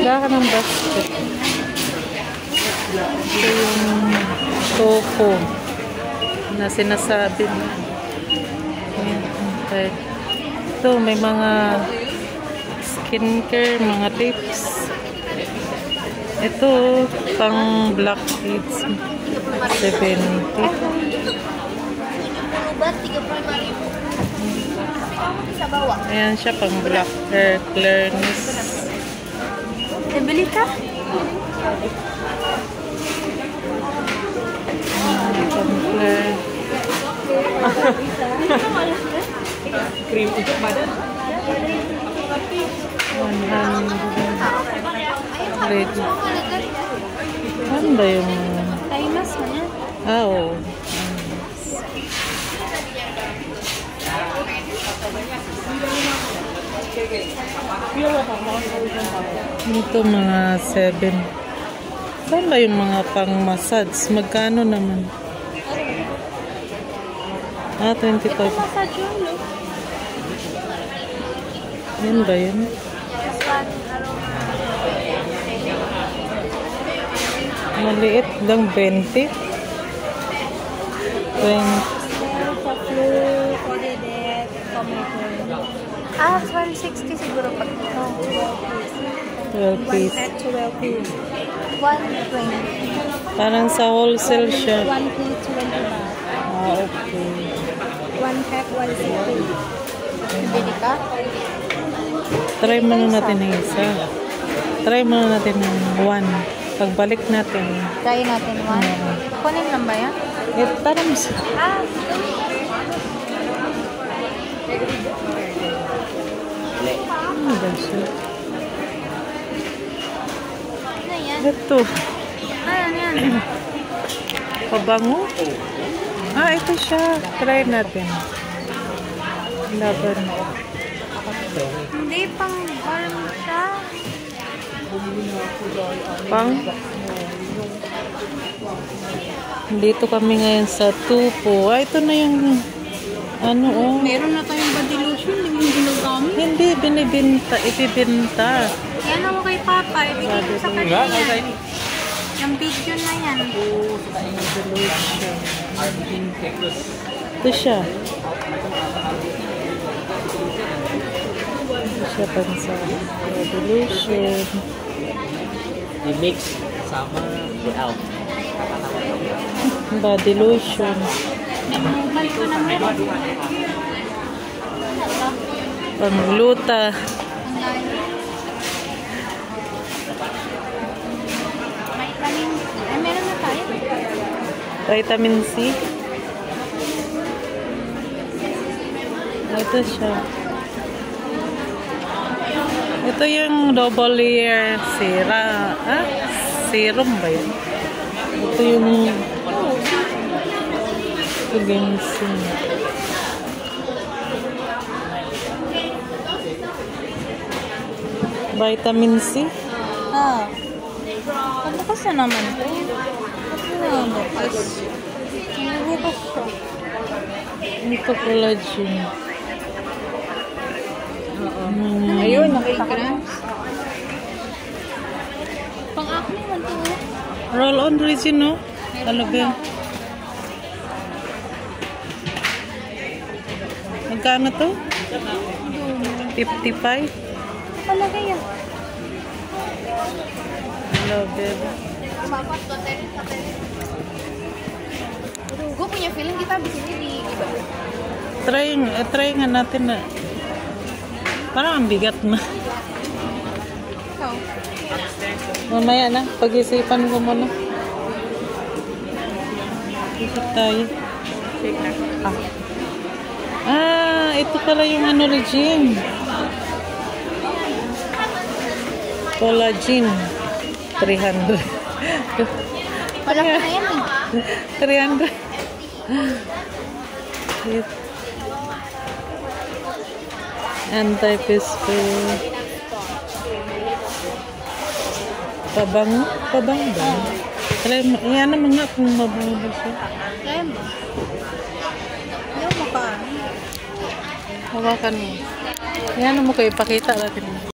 Baka ng basket. Ito yung topo na sinasabi na. Ito, may mga skincare, mga tips. Ito, pang blackheads. 70. Ayan siya, pang black hair clearness. Nabili ka? Pang clear. Cream untuk badan. 100. Ano ba yung... Taimas mo yan. Ah, oo. Ito mga 7. Saan ba yung mga pang-massage? Magkano naman? Ah, 25. Massage yun, no? Yan ba yun? Maliit lang, 20. 20. Ah, 160 siguro pag ito. 12 piece. 12 piece. 120. Parang sa wholesale siya. 1 piece, 25. Ah, okay. 1 pack, 160. Bili ka? Try muna natin ng isa. Try muna natin ng 1. Pagbalik natin. Try natin 1. Kunin lang ba yan? Parang siya. Ah, Ano ba siya? ano yan? Ito. Ano yan? Pabango? Ah, ito siya. Try natin. Laban. Hindi, pang balm siya. Pang? Dito kami ngayon sa Tupo. Ah, ito na yung ano, oh. Meron na tayong body lotion, hindi mo ginagamit. Hindi, binibinta. Ibibinta. Yan ako kay Papa, ibigay ko sa kanya yan. Yung video na yan. Ito siya. Ito siya pansa. Revolution. Di-mix sama out. Body lotion. May mobile ko na meron. Pangluta. Vitamin. Ay, meron na tayo. Vitamin C. Ito siya. Ito yung double layer serum ba yun? Ito yung ginseng. Vitamin C. Ah. Pagbukas na naman ito. Bukas. Bukas siya. Ito collagen. Ayun, nakita ko na. Pang-acne man ito. Roll-on resin, no? Ano ba yun? Magkano to? 55? Palagay yan. Aloe vera. Gue punya feeling kita abis ini di Try nga natin na. Parang ang bigat na. Ikaw. Mamaya na, pag-isipan ko muna. Ikot tayo. Ito pala yung ano, regime. Collagen. 300. Palaki na yan eh. 300. Anti-pispel. Pabango? Pabango ba? Yan naman nga kung mabango ba siya. Kaya mo. Ayaw mo ka. Hawakan mo. Yan mo kayo, ipakita natin.